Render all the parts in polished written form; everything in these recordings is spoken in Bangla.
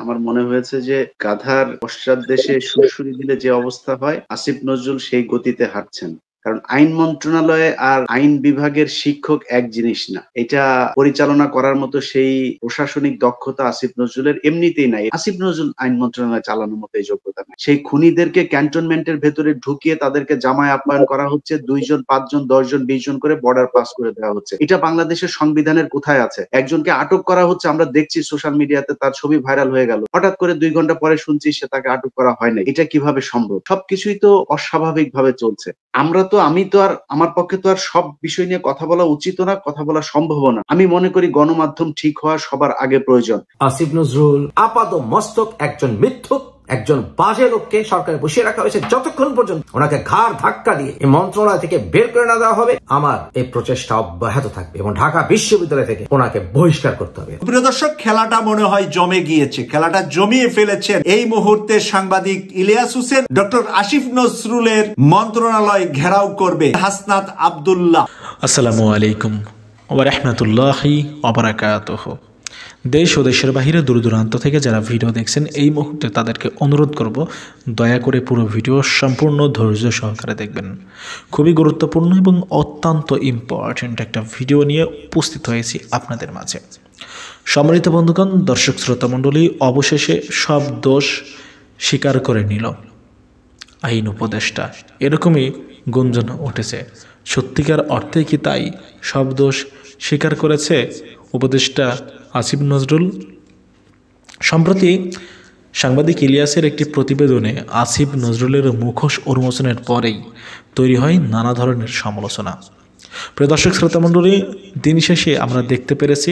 আমার মনে হয়েছে যে গাধার পশ্চাৎদেশে সুড়সুড়ি দিলে যে অবস্থা হয়, আসিফ নজরুল সেই গতিতে হাঁটছেন। কারণ আইন মন্ত্রণালয়ে আর আইন বিভাগের শিক্ষক এক জিনিস না। এটা পরিচালনা করার মতো সেই প্রশাসনিক দক্ষতা আসিফ নজরুলের এমনিতেই নাই। আসিফ নজরুল আইন মন্ত্রণালয় চালানোর মতো এই যোগ্যতা নাই। সেই খুনিদেরকে ক্যান্টনমেন্টের ভেতরে ঢুকিয়ে তাদেরকে জামায় আপ্যায়ন করা হচ্ছে, 2 জন 5 জন 10 জন 20 জন করে বর্ডার পাস করে দেওয়া হচ্ছে। এটা বাংলাদেশের সংবিধানের কোথায় আছে? একজনকে আটক করা হচ্ছে, আমরা দেখছি সোশ্যাল মিডিয়াতে তার ছবি ভাইরাল হয়ে গেল, হঠাৎ করে 2 ঘন্টা পরে শুনছি সে তাকে আটক করা হয় নাই। এটা কিভাবে সম্ভব? সবকিছুই তো অস্বাভাবিক ভাবে চলছে। আমি তো আর আমার পক্ষে তো আর সব বিষয় নিয়ে কথা বলা উচিত না, কথা বলা সম্ভব না। আমি মনে করি গণমাধ্যম ঠিক হওয়া সবার আগে প্রয়োজন। আসিফ নজরুল আপাত মস্তক একজন মিথ্যুক, একজন বাজে লোককে সরকারে বসিয়ে রাখা হয়েছে। যতক্ষণ পর্যন্ত ওনাকে ঘাড় ধাক্কা দিয়ে এই মন্ত্রণালয় থেকে বের করে না দেওয়া হবে, আমার এই প্রচেষ্টা অব্যাহত থাকবে এবং ঢাকা বিশ্ববিদ্যালয় থেকে ওনাকে বহিষ্কার করতে হবে। প্রিয় দর্শক, খেলাটা মনে হয় জমে গিয়েছে, খেলাটা জমিয়ে ফেলেছেন এই মুহূর্তে সাংবাদিক ইলিয়াস হোসেন। ডক্টর আসিফ নজরুলের মন্ত্রণালয় ঘেরাও করবে হাসনাত আব্দুল্লাহ। আসসালামু আলাইকুম ওয়া রাহমাতুল্লাহি ওয়া বারাকাতুহু। দেশ ও দেশের বাহিরে দূর দূরান্ত থেকে যারা ভিডিও দেখছেন এই মুহূর্তে তাদেরকে অনুরোধ করব, দয়া করে পুরো ভিডিও সম্পূর্ণ ধৈর্য সহকারে দেখবেন। খুবই গুরুত্বপূর্ণ এবং অত্যন্ত ইম্পর্ট্যান্ট একটা ভিডিও নিয়ে উপস্থিত হয়েছি আপনাদের মাঝে। সম্মানিত বন্ধুগণ, দর্শক শ্রোতামণ্ডলী, অবশেষে সব দোষ স্বীকার করে নিল আইন উপদেষ্টা, এরকমই গুঞ্জন উঠেছে। সত্যিকার অর্থে কি তাই সব দোষ স্বীকার করেছে উপদেষ্টা আসিফ নজরুল? সম্প্রতি সাংবাদিক ইলিয়াসের একটি প্রতিবেদনে আসিফ নজরুলের মুখোশ উন্মোচনের পরেই তৈরি হয় নানা ধরনের সমালোচনা। প্রিয় দর্শক শ্রোতামণ্ডলী, দিন শেষে আমরা দেখতে পেরেছি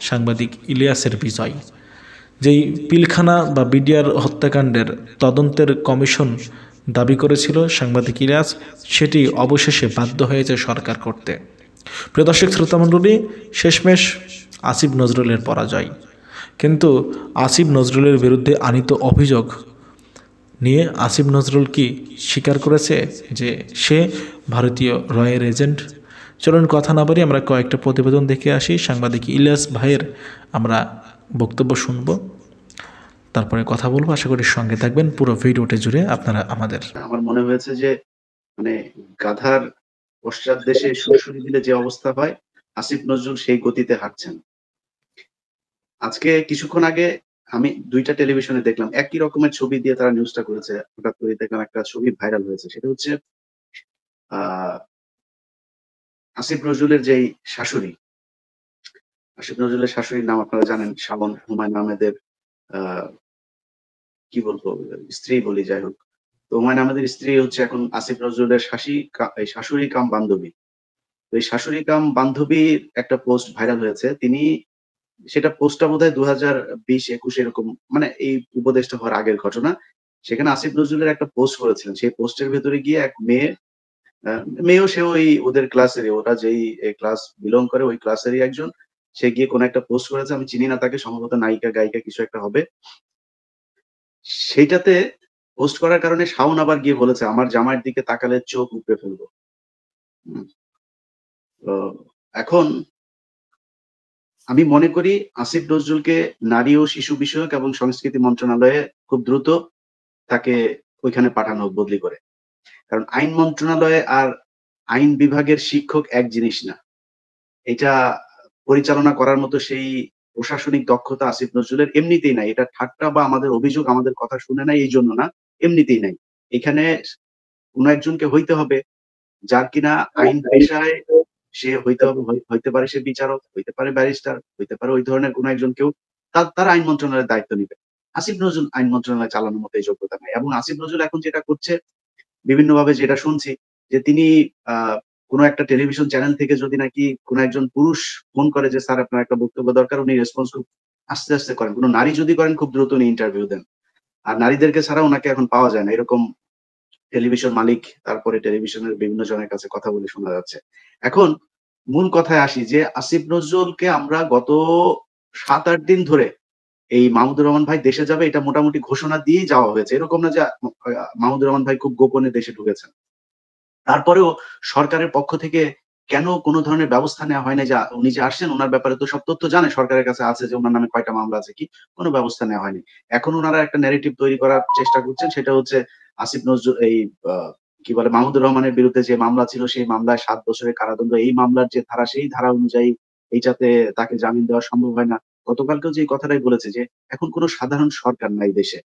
সাংবাদিক ইলিয়াসের বিজয়। যেই পিলখানা বা বিডিআর হত্যাকাণ্ডের তদন্তের কমিশন দাবি করেছিল সাংবাদিক ইলিয়াস, সেটি অবশেষে বাধ্য হয়েছে সরকার করতে। প্রিয় দর্শক শ্রোতামণ্ডলী, শেষমেশ আসিফ নজরুলের পরাজয়। কিন্তু আসিফ নজরুলের বিরুদ্ধে আনীত অভিযোগ নিয়ে আসিফ নজরুল কি স্বীকার করেছে যে সে ভারতীয় রয়ের এজেন্ট? চলুন কথা না বাড়িয়ে আমরা কয়েকটা প্রতিবেদন দেখে আসি। সাংবাদিক ইলিয়াস ভাইয়ের আমরা বক্তব্য শুনবো, তারপরে কথা বলবো। আশা করি সঙ্গে থাকবেন পুরো ভিডিওটা জুড়ে আপনারা আমাদের। আমার মনে হয়েছে যে গাধার পশ্চাৎদেশে সুড়সুড়ি দিলে যে অবস্থা হয়, আসিফ নজরুল সেই গতিতে হাঁটছেন। আজকে কিছুক্ষণ আগে আমি 2টা টেলিভিশনে দেখলাম, একই রকমের ছবি দিয়ে তারা নিউজটা করেছে। হঠাৎ করে দেখলাম একটা ছবি ভাইরাল হয়েছে, সেটা হচ্ছে আসিফ নজরুলের যেই শাশুড়ি, আসিফ নজরুলের শাশুড়ির নাম আপনারা জানেন, শাবন হুমায়ুন আহমেদের কি বলবো স্ত্রী বলি, যাই হোক। তো হুমায়ুন আহমেদের স্ত্রী হচ্ছে এখন আসিফ নজরুলের শাশুড়ি কাম বান্ধবী। তো এই শাশুড়ি কাম বান্ধবীর একটা পোস্ট ভাইরাল হয়েছে। সেটা পোস্টটা বোধহয় 2020-21 এরকম, মানে এই উপদেশটা হওয়ার আগের ঘটনা। সেখানে আসিফ নজরুলের একটা পোস্ট করেছিলেন। সেই পোস্টের ভেতরে গিয়ে এক মেয়েও সে ওই ওদের ক্লাসেরই, ওরা যেই ক্লাস বিলং করে ওই ক্লাসেরই একজন, সে গিয়ে কোনো একটা পোস্ট করেছে। আমি চিনি না তাকে, সম্ভবত নায়িকা গায়িকা কিছু একটা হবে। সেইটাতে পোস্ট করার কারণে শাওন আবার গিয়ে বলেছে, আমার জামাইয়ের দিকে তাকালে চোখ উপড়ে ফেলবো। তো এখন আমি মনে করি আসিফ নজরুলকে নারী ও শিশু বিষয়ক এবং সংস্কৃতি মন্ত্রণালয়ে খুব দ্রুত তাকে ওইখানে পাঠানো হোক বদলি করে। কারণ আইন মন্ত্রণালয়ে আর আইন বিভাগের শিক্ষক এক জিনিস না। এটা পরিচালনা করার মতো সেই প্রশাসনিক দক্ষতা আসিফ নজরুলের এমনিতেই নাই। এটা ঠাট্টা বা আমাদের অভিযোগ, আমাদের কথা শুনে নাই এই জন্য না, এমনিতেই নাই। এখানে কোনো একজনকে হইতে হবে যার কিনা আইন পেশায় সে হইতে পারে সে বিচারক, হইতে পারে ব্যারিস্টার, হইতে পারে ওই ধরনের কোনো একজন কেউ, তার আইন মন্ত্রণালয়ের দায়িত্ব নিবে। আসিফ নজরুল আইন মন্ত্রণালয় চালানোর মতো এই যোগ্যতা নাই। এবং আসিফ নজরুল এখন যেটা করছে, বিভিন্নভাবে যেটা শুনছি, যে তিনি কোনো একটা টেলিভিশন চ্যানেল থেকে যদি নাকি কোনো একজন পুরুষ ফোন করে যে স্যার আপনার একটা বক্তব্য দরকার, উনি রেসপন্স খুব আস্তে আস্তে করেন। কোনো নারী যদি করেন খুব দ্রুত উনি ইন্টারভিউ দেন। আর নারীদেরকে ছাড়া ওনাকে এখন পাওয়া যায় না, এরকম টেলিভিশন মালিক, তারপরে টেলিভিশনের বিভিন্ন জনের কাছে কথা বলে শোনা যাচ্ছে। এখন মূল কথায় আসি, যে আসিফ নজরুলকে আমরা গত 7-8 দিন ধরে এই মাহমুদুর রহমান ভাই দেশে যাবে এটা মোটামুটি ঘোষণা দিয়েই যাওয়া হয়েছে। এরকম না যে মাহমুদুর রহমান ভাই খুব গোপনে দেশে ঢুকেছেন। তারপরেও সরকারের পক্ষ থেকে কেন কোনো ধরনের ব্যবস্থা নেওয়া হয় না? যে উনি যে আসছেন ওনার ব্যাপারে তো সব তথ্য জানে, সরকারের কাছে আছে যে ওনার নামে কয়টা মামলা আছে, কি কোনো ব্যবস্থা নেওয়া হয়নি। এখন ওনারা একটা ন্যারেটিভ তৈরি করার চেষ্টা করছেন, সেটা হচ্ছে আসিফ নজরুল এই কি বলে মাহমুদুর রহমানের বিরুদ্ধে যে মামলা ছিল সেই মামলায় ৭ বছরের কারাদণ্ড। এই মামলার যে ধারা সেই ধারা অনুযায়ী এইটাতে তাকে জামিন দেওয়া সম্ভব হয় না। গতকালকেও যে এই কথাটাই বলেছে যে এখন কোনো সাধারণ সরকার নাই দেশে।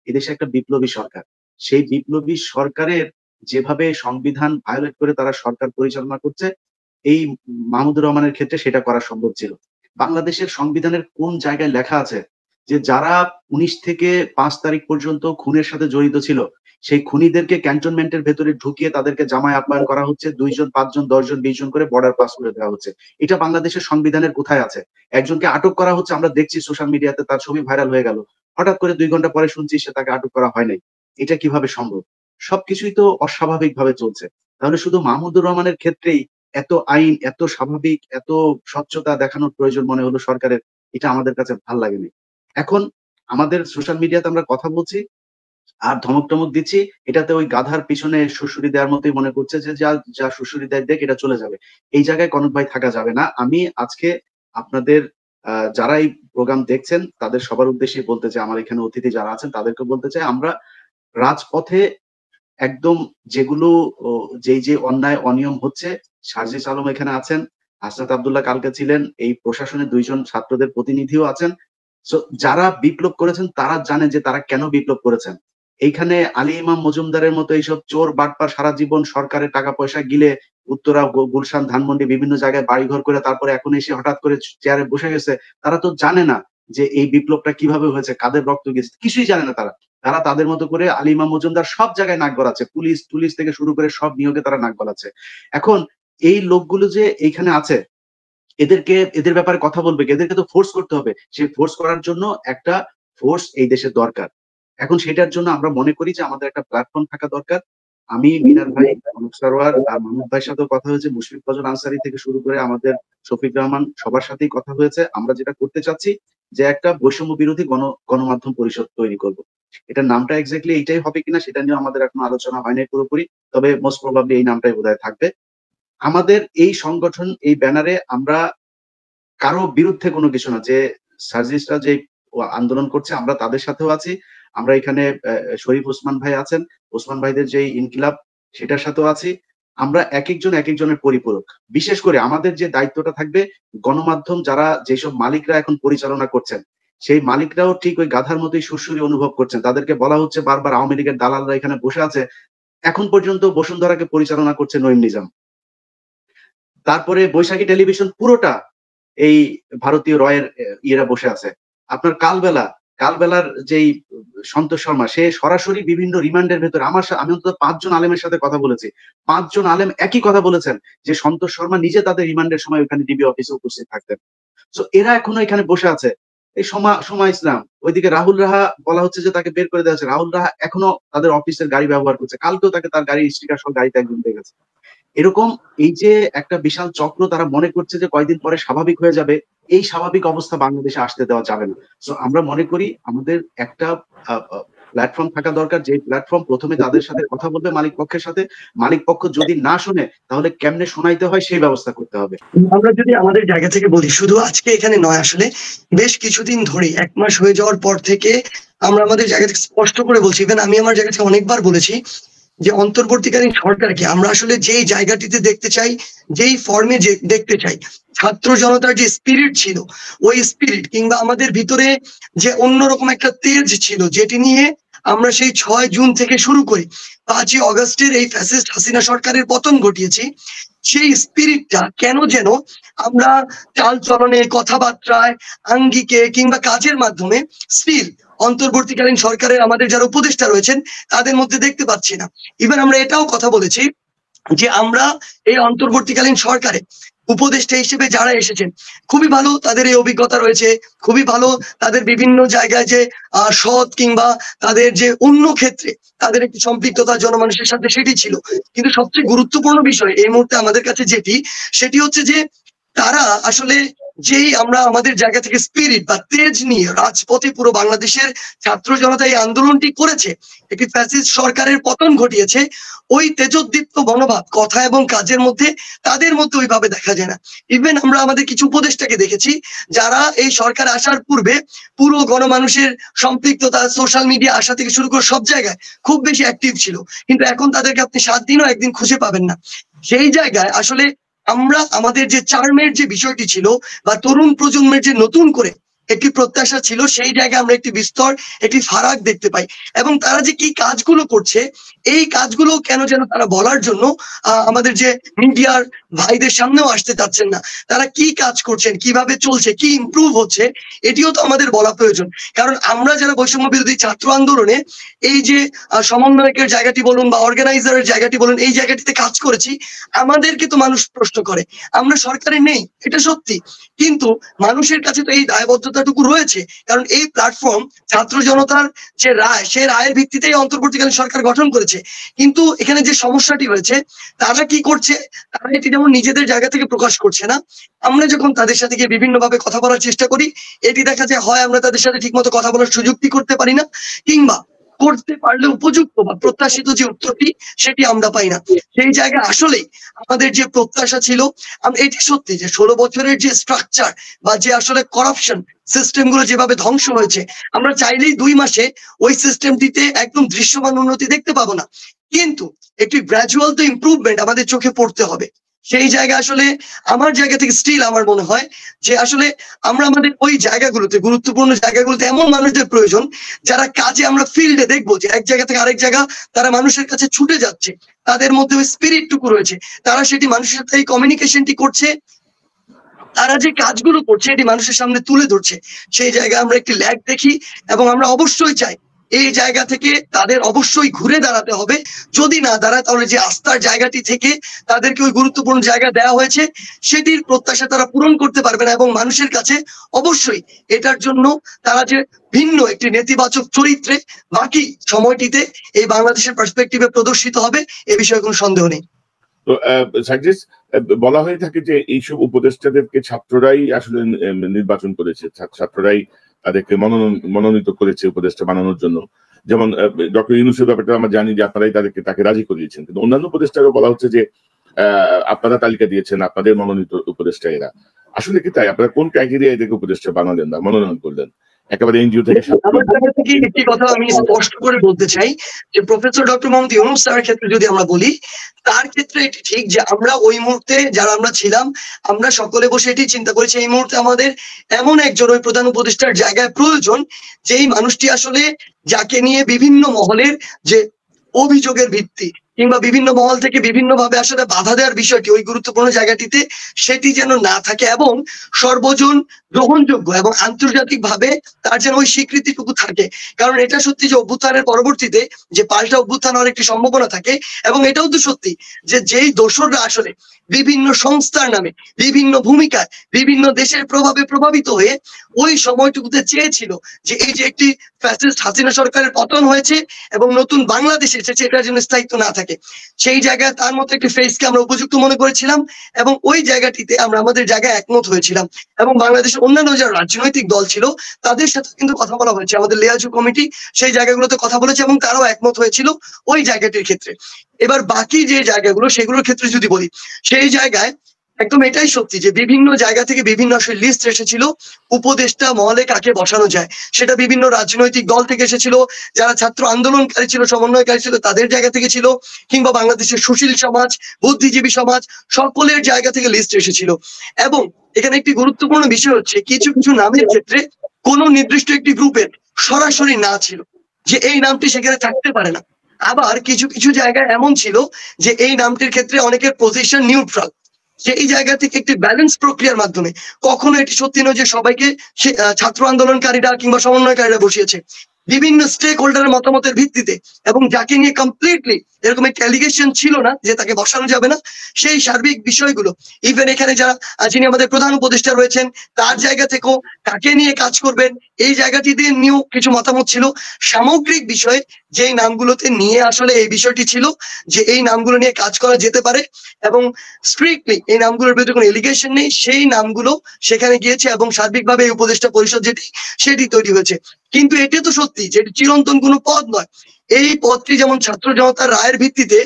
এদেশে একটা বিপ্লবী সরকার। সেই বিপ্লবী সরকারের যেভাবে সংবিধান ভায়োলেট করে তারা সরকার পরিচালনা করছে, এই মাহমুদুর রহমানের ক্ষেত্রে সেটা করা সম্ভব ছিল। বাংলাদেশের সংবিধানের কোন জায়গায় লেখা আছে যে যারা ১৯ থেকে ৫ তারিখ পর্যন্ত খুনের সাথে জড়িত ছিল, সেই খুনিদেরকে ক্যান্টনমেন্টের ভেতরে ঢুকিয়ে তাদেরকে জামায় আপ্যায়ন করা হচ্ছে। ২ জন, ৫ জন, ১০ জন, ২০ জন করে বর্ডার পাস করে দেওয়া হচ্ছে। এটা বাংলাদেশের সংবিধানের কোথায় আছে? একজনকে আটক করা হচ্ছে, আমরা দেখছি সোশ্যাল মিডিয়াতে তার ছবি ভাইরাল হয়ে গেল। হঠাৎ করে ২ ঘন্টা পরে শুনছি সে তাকে আটক করা হয় নাই। এটা কিভাবে সম্ভব? সবকিছুই তো অস্বাভাবিকভাবে চলছে। তাহলে শুধু মাহমুদুর রহমানের ক্ষেত্রেই এত আইন, এত স্বাভাবিক, এত স্বচ্ছতা দেখানোর প্রয়োজন মনে হলো সরকারের, এটা আমাদের কাছে ভাল লাগেনি। এখন আমাদের সোশ্যাল মিডিয়াতে আমরা কথা বলছি আর ধমক-টমক দিচ্ছি, এটাতে ওই গাধার পিছনে সুড়সুড়ি দেওয়ার মতোই মনে করছে যে যা সুড়সুড়ি দেয় দেক, এটা চলে যাবে। এই জায়গায় কনক ভাই থাকা যাবে না। আমি আজকে আপনাদের যারা এই প্রোগ্রাম দেখছেন তাদের সবার উদ্দেশ্যেই বলতে চাই, আমার এখানে অতিথি যারা আছেন তাদেরকে বলতে চাই, আমরা রাজপথে একদম যেগুলো যে অন্যায় অনিয়ম হচ্ছে, সার্জিস আলম এখানে আছেন, হাসনাত আব্দুল্লাহ কালকে ছিলেন, এই প্রশাসনের ২ জন ছাত্রদের প্রতিনিধিও আছেন। সো যারা বিপ্লব করেছেন তারা জানে যে তারা কেন বিপ্লব করেছেন। এইখানে আলী ইমাম মজুমদারের মতো এইসব চোর বাটপার সারা জীবন সরকারের টাকা পয়সা গিলে উত্তরা, গুলশান, ধানমন্ডি বিভিন্ন জায়গায় বাড়িঘর করে তারপরে এখন এসে হঠাৎ করে চেয়ারে বসে গেছে। তারা তো জানে না যে এই বিপ্লবটা কিভাবে হয়েছে, কাদের রক্ত গেছে, কিছুই জানে না তারা। তারা তাদের মতো করে আলী ইমাম মজুমদার সব জায়গায় নাক গলাচ্ছে। পুলিশ থেকে শুরু করে সব নিয়োগে তারা নাক গলাচ্ছে। এখন এই লোকগুলো যে এইখানে আছে, এদের ব্যাপারে কথা বলবে কে? এদেরকে তো ফোর্স করতে হবে। সেই ফোর্স করার জন্য একটা ফোর্স এই দেশে দরকার। এখন সেটার জন্য আমরা মনে করি যে আমাদের একটা প্ল্যাটফর্ম থাকা দরকার। আমি, মিনার ভাই, অনুপ সরোয়ার আর মাহমুদ ভাইয়ের সাথেও কথা হয়েছে, মুশফিক ফজল আনসারী থেকে শুরু করে আমাদের শফিক রহমান, সবার সাথেই কথা হয়েছে। আমরা যেটা করতে চাচ্ছি যে একটা বৈষম্য বিরোধী গণমাধ্যম পরিষদ তৈরি করব। এটার নামটা এক্সাক্টলি এইটাই হবে কিনা সেটা নিয়েও আমাদের এখনো আলোচনা হয় নাই পুরোপুরি। তবে মোস্ট প্রবাবলি এই নামটাই বোধহয় থাকবে। আমাদের এই সংগঠন, এই ব্যানারে আমরা কারো বিরুদ্ধে কোনো কিছু না। যে সার্জিসরা যে আন্দোলন করছে আমরা তাদের সাথেও আছি। আমরা এখানে শরীফ ওসমান ভাই আছেন, ওসমান ভাইদের যে ইনকিলাব সেটার সাথেও আছি। আমরা একেকজন একেকজনের পরিপূরক। বিশেষ করে আমাদের যে দায়িত্বটা থাকবে, গণমাধ্যম যারা যেসব মালিকরা এখন পরিচালনা করছেন, সেই মালিকরাও ঠিক ওই গাধার মতোই সুরসুরি অনুভব করছেন। তাদেরকে বলা হচ্ছে বারবার আওয়ামী লীগের দালালরা এখানে বসে আছে। এখন পর্যন্ত বসুন্ধরাকে পরিচালনা করছে নঈম নিজাম। তারপরে বৈশাখী টেলিভিশন পুরোটা এই ভারতীয় রয়ের ইয়েরা বসে আছে। আপনার কালবেলার যেই সন্তোষ শর্মা, সে সরাসরি বিভিন্ন রিমান্ডের ভেতরে আমি অন্তত ৫ জন আলেমের সাথে কথা বলেছি। ৫ জন আলেম একই কথা বলেছেন যে সন্তোষ শর্মা নিজে তাদের রিমান্ডের সময় ওখানে ডিবি অফিসে উপস্থিত থাকতেন। সো এরা এখনো এখানে বসে আছে। এই সমা ইসলাম, ওইদিকে রাহুল রাহা বলা হচ্ছে যে তাকে বের করে দেওয়া হচ্ছে। রাহুল রাহা এখনো তাদের অফিসের গাড়ি ব্যবহার করছে। কালকেও তাকে তার গাড়ির স্টিকার সহ গাড়িতে একজন দেখেছে। এরকম এই যে একটা বিশাল চক্র, তারা মনে করছে যে কয়দিন পরে স্বাভাবিক হয়ে যাবে। এই স্বাভাবিক অবস্থা বাংলাদেশে আসতে দেওয়া যাবে না। সো আমরা মনে করি আমাদের একটা প্ল্যাটফর্ম থাকা দরকার, যে প্ল্যাটফর্ম প্রথমে তাদের সাথে কথা বলবে, মালিক পক্ষের সাথে। মালিক পক্ষ যদি না শোনে তাহলে কেমনে শোনাইতে হয় সেই ব্যবস্থা করতে হবে। আমরা যদি আমাদের জায়গা থেকে বলি, শুধু আজকে এখানে নয়, আসলে বেশ কিছুদিন ধরে 1 মাস হয়ে যাওয়ার পর থেকে আমরা আমাদের জায়গা থেকে স্পষ্ট করে বলছি, ইভেন আমি আমার জায়গা থেকে অনেকবার বলেছি যে অন্তর্বর্তীকালীন সরকারকে আমরা আসলে যেই জায়গাটিতে দেখতে চাই, যেই ফর্মে দেখতে চাই, ছাত্র জনতার যে স্পিরিট ছিল, ওই স্পিরিট কিংবা আমাদের ভিতরে যে অন্যরকম একটা তেজ ছিল, যেটি নিয়ে আমরা সেই 6 জুন থেকে শুরু করি 5ই অগস্টের এই ফ্যাসিস্ট হাসিনা সরকারের পতন ঘটিয়েছি, সেই স্পিরিটটা কেন যেন আমরা চাল চলনে, কথাবার্তায়, আঙ্গিকে কিংবা কাজের মাধ্যমে স্টিল অন্তর্বর্তীকালীন সরকারের আমাদের যারা উপদেষ্টা রয়েছেন তাদের মধ্যে দেখতে পাচ্ছি না। ইভেন আমরা এটাও কথা বলেছি যে আমরা এই অন্তর্বর্তীকালীন সরকারে উপদেষ্টা হিসেবে যারা এসেছেন, খুবই ভালো তাদের এই অভিজ্ঞতা রয়েছে, খুবই ভালো তাদের বিভিন্ন জায়গায় যে সৎ কিংবা তাদের যে অন্য ক্ষেত্রে তাদের একটি সম্পৃক্ততা জনমানুষের সাথে, সেটি ছিল। কিন্তু সবচেয়ে গুরুত্বপূর্ণ বিষয় এই মুহূর্তে আমাদের কাছে সেটি হচ্ছে যে তারা আসলে যেই আমরা আমাদের জায়গা থেকে স্পিরিট বা তেজ নিয়ে রাজপথে পুরো বাংলাদেশের ছাত্র জনতা এই আন্দোলনটি করেছে, একটি ফ্যাসিস্ট সরকারের পতন ঘটিয়েছে, ওই তেজোদ্দীপ্ত মনোভাব কথা এবং কাজের মধ্যে তাদের মধ্যে ওইভাবে দেখা যায় না। ইভেন আমরা আমাদের কিছু উপদেষ্টাকে দেখেছি যারা এই সরকার আসার পূর্বে পুরো গণমানুষের সম্পৃক্ততা সোশ্যাল মিডিয়া আসা থেকে শুরু করে সব জায়গায় খুব বেশি অ্যাক্টিভ ছিল, কিন্তু এখন তাদেরকে আপনি 7 দিনও একদিন খুঁজে পাবেন না। সেই জায়গায় আসলে আমরা আমাদের যে চার্মের যে বিষয়টি ছিল বা তরুণ প্রজন্মের যে নতুন করে একটি প্রত্যাশা ছিল, সেই জায়গায় আমরা একটি বিস্তর একটি ফারাক দেখতে পাই। এবং তারা যে কি কাজগুলো করছে এই কাজগুলো কেন যেন তারা বলার জন্য আমাদের যে মিডিয়ার ভাইদের সামনেও আসতে চাচ্ছেন না। তারা কি কাজ করছেন, কিভাবে চলছে, কি ইমপ্রুভ হচ্ছে, এটিও তো আমাদের বলা প্রয়োজন। কারণ আমরা যারা বৈষম্য বিরোধী ছাত্র আন্দোলনে এই যে সমন্বয়কের জায়গাটি বলুন বা অর্গানাইজারের জায়গাটি বলুন, এই জায়গাটিতে কাজ করেছি, আমাদেরকে তো মানুষ প্রশ্ন করে। আমরা সরকারে নেই, এটা সত্যি, কিন্তু মানুষের কাছে তো এই দায়বদ্ধতাটুকু রয়েছে। কারণ এই প্ল্যাটফর্ম ছাত্র জনতার যে রায়, সেই রায়ের ভিত্তিতেই অন্তর্বর্তীকালীন সরকার গঠন করেছে। কিন্তু এখানে যে সমস্যাটি হয়েছে, তারা কি করছে, তারা এটি যেমন নিজেদের জায়গা থেকে প্রকাশ করছে না। আমরা যখন তাদের সাথে গিয়ে বিভিন্ন ভাবে কথা বলার চেষ্টা করি, এটি দেখা যায় হয় আমরা তাদের সাথে ঠিকমতো কথা বলার সুযোগটি করতে পারি না, কিংবা করতে পারলে উপযুক্ত বা প্রত্যাশিত যে উত্তরটি সেটি আমরা পাই না। সেই জায়গায় আসলেই আমাদের যে প্রত্যাশা ছিল, এটি সত্যি যে 16 বছরের যে স্ট্রাকচার বা যে আসলে করাপশন সিস্টেম গুলো যেভাবে ধ্বংস হয়েছে, আমরা চাইলেই 2 মাসে ওই সিস্টেমটিতে একদম দৃশ্যমান উন্নতি দেখতে পাবো না, কিন্তু একটি গ্র্যাজুয়াল তো ইমপ্রুভমেন্ট আমাদের চোখে পড়তে হবে। সেই জায়গা আসলে আমার জায়গা থেকে স্টিল আমার মনে হয় যে আসলে আমরা আমাদের ওই জায়গাগুলোতে, গুরুত্বপূর্ণ জায়গাগুলোতে এমন মানুষদের প্রয়োজন যারা কাজে আমরা ফিল্ডে দেখবো যে এক জায়গা থেকে আরেক জায়গা তারা মানুষের কাছে ছুটে যাচ্ছে, তাদের মধ্যে ওই স্পিরিটটুকু রয়েছে, তারা সেটি মানুষের সাথে এই কমিউনিকেশনটি করছে, তারা যে কাজগুলো করছে এটি মানুষের সামনে তুলে ধরছে। সেই জায়গায় আমরা একটি ল্যাগ দেখি এবং আমরা অবশ্যই চাই এই জায়গা থেকে তাদের অবশ্যই ঘুরে দাঁড়াতে হবে। যদি না দাঁড়ায় তাহলে যে আস্থার জায়গাটি থেকে তাদেরকে ওই গুরুত্বপূর্ণ জায়গা দেওয়া হয়েছে সেটির প্রত্যাশা তারা পূরণ করতে পারবে না, এবং মানুষের কাছে অবশ্যই এটার জন্য তারা যে ভিন্ন একটি নেতিবাচক চরিত্রে বাকি সময়টিতে এই বাংলাদেশের পার্সপেক্টিভে প্রদর্শিত হবে, এ বিষয়ে কোনো সন্দেহ নেই। তো সাইজিস, বলা হয়ে থাকে যে এইসব উপদেষ্টাদেরকে ছাত্ররাই আসলে নির্বাচন করেছে, ছাত্ররাই তাদেরকে মনোনীত করেছে উপদেষ্টা বানানোর জন্য। যেমন ডক্টর ইউনূসের ব্যাপারটা আমরা জানি যে আপনারাই তাকে রাজি করিয়েছেন, কিন্তু অন্যান্য উপদেষ্টারও বলা হচ্ছে যে আপনারা তালিকা দিয়েছেন, আপনাদের মনোনীত উপদেষ্টা এরা। আসলে কি তাই? আপনারা কোন ক্রাইটেরিয়া এদেরকে উপদেষ্টা বানালেন না, মনোনয়ন করলেন? একেবারে এনজিও থেকে একটি কথা আমি স্পষ্ট করে বলতে চাই যে প্রফেসর ডক্টর মোহাম্মদ ইউনূস স্যারের ক্ষেত্রে যদি আমরা বলি, তার ক্ষেত্রে এটি ঠিক যে আমরা ওই মুহূর্তে যারা আমরা ছিলাম, আমরা সকলে বসে এটি চিন্তা করেছি এই মুহূর্তে আমাদের এমন একজন ওই প্রধান উপদেষ্টার জায়গায় প্রয়োজন, যেই মানুষটি আসলে যাকে নিয়ে বিভিন্ন মহলের যে অভিযোগের ভিত্তি কিংবা বিভিন্ন মহল থেকে বিভিন্ন ভাবে আসলে বাধা দেওয়ার বিষয়টি ওই গুরুত্বপূর্ণ জায়গাটিতে সেটি যেন না থাকে, এবং সর্বজন গ্রহণযোগ্য এবং আন্তর্জাতিক ভাবে তার যেন ওই স্বীকৃতিটুকু থাকে। কারণ এটা সত্যি যে অভ্যুত্থানের পরবর্তীতে যে পাল্টা অভ্যুত্থান হওয়ার একটি সম্ভাবনা থাকে, এবং এটাও তো সত্যি যে যেই দোসররা আসলে বিভিন্ন সংস্থার নামে বিভিন্ন ভূমিকায় বিভিন্ন দেশের প্রভাবে প্রভাবিত হয়ে ওই সময়টুকুতে চেয়েছিল যে এই যে একটি ফ্যাসিস্ট হাসিনা সরকারের পতন হয়েছে এবং নতুন বাংলাদেশ এসেছে, এটার জন্য স্থায়িত্ব না থাকে, সেই জায়গায় তার মতো একটি ফেসকে আমরা উপযুক্ত মনে করেছিলাম, এবং ওই জায়গাটিতে আমরা আমাদের জায়গায় একমত হয়েছিলাম। এবং বাংলাদেশের অন্যান্য যারা রাজনৈতিক দল ছিল তাদের সাথে কিন্তু কথা বলা হয়েছে, আমাদের লিয়াজু কমিটি সেই জায়গাগুলোতে কথা বলেছে এবং তারাও একমত হয়েছিল ওই জায়গাটির ক্ষেত্রে। এবার বাকি যে জায়গাগুলো সেগুলোর ক্ষেত্রে যদি বলি, সেই জায়গায় একদম এটাই সত্যি যে বিভিন্ন জায়গা থেকে বিভিন্ন আসলে লিস্ট এসেছিল উপদেষ্টা মহলে কাকে বসানো যায়, সেটা বিভিন্ন রাজনৈতিক দল থেকে এসেছিল, যারা ছাত্র আন্দোলনকারী ছিল, সমন্বয়কারী ছিল, তাদের জায়গা থেকে ছিল, কিংবা বাংলাদেশের সুশীল সমাজ, বুদ্ধিজীবী সমাজ, সকলের জায়গা থেকে লিস্ট এসেছিল। এবং এখানে একটি গুরুত্বপূর্ণ বিষয় হচ্ছে কিছু কিছু নামের ক্ষেত্রে কোনো নির্দিষ্ট একটি গ্রুপের সরাসরি না ছিল যে এই নামটি সেখানে থাকতে পারে না, আবার কিছু কিছু জায়গায় এমন ছিল যে এই নামটির ক্ষেত্রে অনেকের পজিশন নিউট্রাল। সেই জায়গা থেকে একটি ব্যালেন্স প্রক্রিয়ার মাধ্যমে কখনো এটি সত্যি নয় যে সবাইকে ছাত্র আন্দোলনকারীরা কিংবা সমন্বয়কারীরা বসিয়েছে, বিভিন্ন স্টেক হোল্ডারের মতামতের ভিত্তিতে এবং যাকে নিয়ে কমপ্লিটলি এরকম একটা অ্যালিগেশন ছিল না যে তাকে বসানো যাবে না। সেই সার্বিক বিষয়গুলো ইভেন এখানে যারা যিনি আমাদের প্রধান উপদেষ্টা রয়েছেন তার জায়গা থেকেও কাকে নিয়ে কাজ করবেন এই জায়গাটিতে নিয়েও কিছু মতামত ছিল। সামগ্রিক বিষয়ে যেই নামগুলোতে নিয়ে আসলে এই বিষয়টি ছিল যে এই নামগুলো নিয়ে কাজ করা যেতে পারে এবং স্ট্রিক্টলি এই নামগুলোর বিরুদ্ধে কোনো এলিগেশন নেই, সেই নামগুলো সেখানে গিয়েছে এবং সার্বিকভাবে এই উপদেষ্টা পরিষদ সেটি তৈরি হয়েছে। কিন্তু এটি তো সত্যি যে এটি চিরন্তন কোনো পদ নয়। এই পদটি যেমন ছাত্র জনতার রায়ের ভিত্তিতে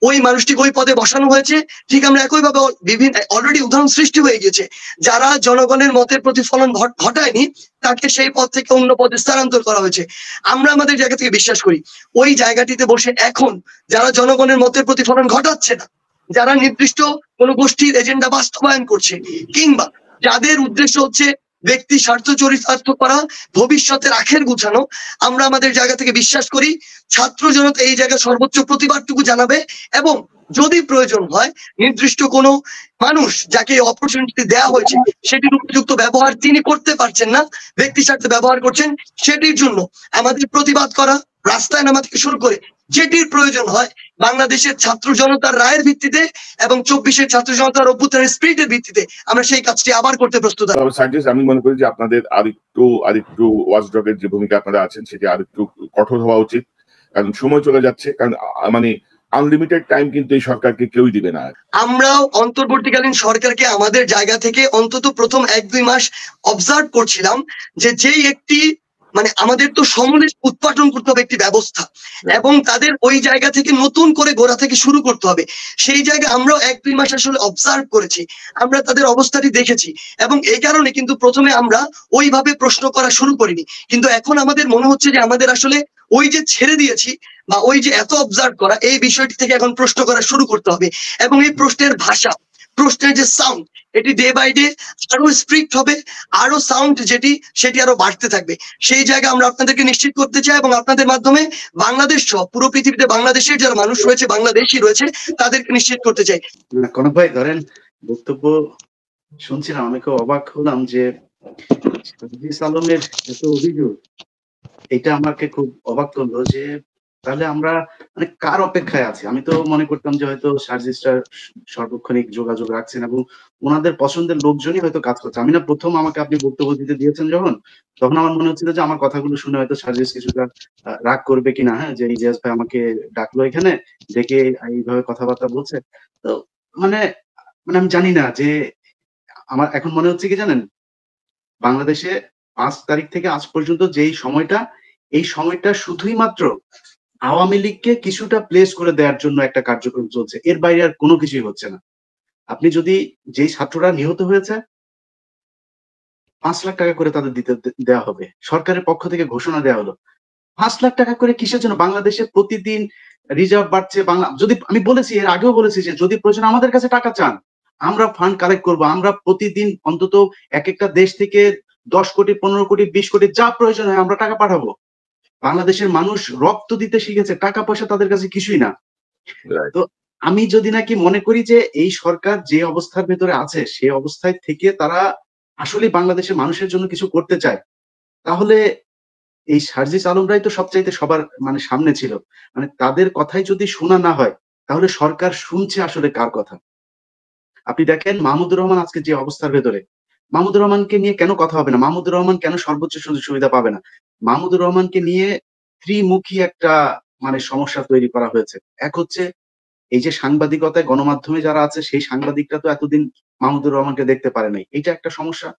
ওই মানুষটিকে ওই পদে বসানো হয়েছে, ঠিক আমরা একইভাবে বিভিন্ন অলরেডি উদাহরণ সৃষ্টি হয়ে গেছে যারা জনগণের মতের প্রতিফলন ঘটায়নি তাকে সেই পদ থেকে অন্য পদে স্থানান্তর করা হয়েছে। আমরা আমাদের জায়গা থেকে বিশ্বাস করি ওই জায়গাটিতে বসে এখন যারা জনগণের মতের প্রতিফলন ঘটাচ্ছে না, যারা নির্দিষ্ট কোনো গোষ্ঠীর এজেন্ডা বাস্তবায়ন করছে কিংবা যাদের উদ্দেশ্য হচ্ছে ব্যক্তি স্বার্থ চরিতার্থ করা, ভবিষ্যতের আখের গুছানো, আমরা আমাদের জায়গা থেকে বিশ্বাস করি ছাত্র জনতা এই জায়গায় সর্বোচ্চ প্রতিবাদটুকু জানাবে এবং যদি প্রয়োজন হয় নির্দিষ্ট কোনো মানুষ যাকে অপরচুনিটি দেওয়া হয়েছে সেটির উপযুক্ত ব্যবহার তিনি করতে পারছেন না, ব্যক্তি স্বার্থে ব্যবহার করছেন, সেটির জন্য আমাদের প্রতিবাদ করা রাস্তায় নামা থেকে শুরু করে যেটির প্রয়োজন হয় বাংলাদেশের ছাত্র জনতার রায়ের ভিত্তিতে এবং 24-এর ছাত্র জনতার অভ্যুত্থানের স্পিরিটের ভিত্তিতে আমরা সেই কাজটি আবার করতে প্রস্তুত আছি। আমি মনে করি যে আপনাদের আরেকটু ওয়াচডগের যে ভূমিকা আপনারা আছেন সেটি আরেকটু কঠোর হওয়া উচিত, কারণ সময় চলে যাচ্ছে, কারণ মানে আনলিমিটেড টাইম কিন্তু এই সরকারকে কেউই দিবে না। আমরাও অন্তর্বর্তীকালীন সরকারকে আমাদের জায়গা থেকে অন্তত প্রথম 1-2 মাস অবজার্ভ করছিলাম যে যেই একটি মানে আমাদের তো সমূলে উৎপাদন করতে হবে একটি ব্যবস্থা এবং তাদের ওই জায়গা থেকে নতুন করে গোড়া থেকে শুরু করতে হবে। সেই জায়গায় আমরাও 1-2 মাস আসলে অবজার্ভ করেছি, আমরা তাদের অবস্থাটি দেখেছি এবং এই কারণে কিন্তু প্রথমে আমরা ওইভাবে প্রশ্ন করা শুরু করিনি, কিন্তু এখন আমাদের মনে হচ্ছে যে আমাদের আসলে ওই যে ছেড়ে দিয়েছি বা ওই যে এত অবজার্ভ করা এই বিষয়টি থেকে এখন প্রশ্ন করা শুরু করতে হবে এবং এই প্রশ্নের ভাষা, প্রশ্নের যে সাউন্ড এটি ডে বাই ডে আরো স্ট্রিক্ট হবে, আরো সাউন্ড সেটি আরো বাড়তে থাকবে। সেই জায়গা আমরা আপনাদেরকে নিশ্চিত করতে চাই এবং আপনাদের মাধ্যমে বাংলাদেশ সহ পুরো পৃথিবীতে বাংলাদেশের যারা মানুষ রয়েছে বাংলাদেশি রয়েছে তাদেরকে নিশ্চিত করতে চাই। কনক ভাই ধরেন বক্তব্য শুনছিলাম, আমি খুব অবাক হলাম যে সার্জিস আলমের এত অভিযোগ, এটা আমাকে খুব অবাক করলো যে তাহলে আমরা মানে কার অপেক্ষায় আছি। আমি তো মনে করতাম যে হয়তো সার্জিসটা সর্বক্ষণিক যোগাযোগ রাখছেন এবং ওনাদের পছন্দের লোকজনই হয়তো কাজ করছে। আমি না প্রথম আমাকে আপনি বক্তব্য দিতে দিয়েছেন যখন, তখন আমার মনে হচ্ছিল যে আমার কথাগুলো শুনে হয়তো সার্জিস কিছুটা রাগ করবে কিনা, হ্যাঁ, যে ইজাজ ভাই আমাকে ডাকলো এখানে, ডেকে এইভাবে কথাবার্তা বলছে। তো মানে মানে আমি জানি না যে আমার এখন মনে হচ্ছে কি জানেন, বাংলাদেশে 5 তারিখ থেকে আজ পর্যন্ত যেই সময়টা, এই সময়টা শুধুই মাত্র আওয়ামী লীগকে কিছুটা প্লেস করে দেওয়ার জন্য একটা কার্যক্রম চলছে, এর বাইরে আর কোনো কিছুই হচ্ছে না। আপনি যদি যেই ছাত্ররা নিহত হয়েছে 5 লাখ টাকা করে তাদের দেওয়া হবে, সরকারের পক্ষ থেকে ঘোষণা দেওয়া হলো 5 লাখ টাকা করে কিসের জন্য? বাংলাদেশে প্রতিদিন রিজার্ভ বাড়ছে, যদি আমি বলেছি, এর আগেও বলেছি যে যদি প্রয়োজন আমাদের কাছে টাকা চান, আমরা ফান্ড কালেক্ট করবো, আমরা প্রতিদিন অন্তত এক একটা দেশ থেকে 10 কোটি 15 কোটি 20 কোটি যা প্রয়োজন হয় আমরা টাকা পাঠাবো। বাংলাদেশের মানুষ রক্ত দিতে শিখেছে, টাকা পয়সা তাদের কাছে কিছুই না। তো আমি যদি নাকি মনে করি যে এই সরকার যে অবস্থার ভেতরে আছে সেই অবস্থায় থেকে তারা আসলে বাংলাদেশের মানুষের জন্য কিছু করতে চায়, তাহলে এই সার্জিস আলমরাই তো সবচাইতে সবার মানে সামনে ছিল। মানে তাদের কথাই যদি শোনা না হয় তাহলে সরকার শুনছে আসলে কার কথা? আপনি দেখেন মাহমুদুর রহমান আজকে যে অবস্থার ভেতরে, মাহমুদুর রহমানকে নিয়ে কেন কথা হবে না? মাহমুদুর রহমান কেন সর্বোচ্চ সুযোগ সুবিধা পাবে না? মাহমুদুর রহমানকে নিয়ে ত্রিমুখী একটা মানে সমস্যা তৈরি করা হয়েছে। এক হচ্ছে এই যে সাংবাদিকতায় গণমাধ্যমে যারা আছে সেই সাংবাদিকরা তো এতদিন মাহমুদুর রহমানকে দেখতে পারে নাই, এটা একটা সমস্যা।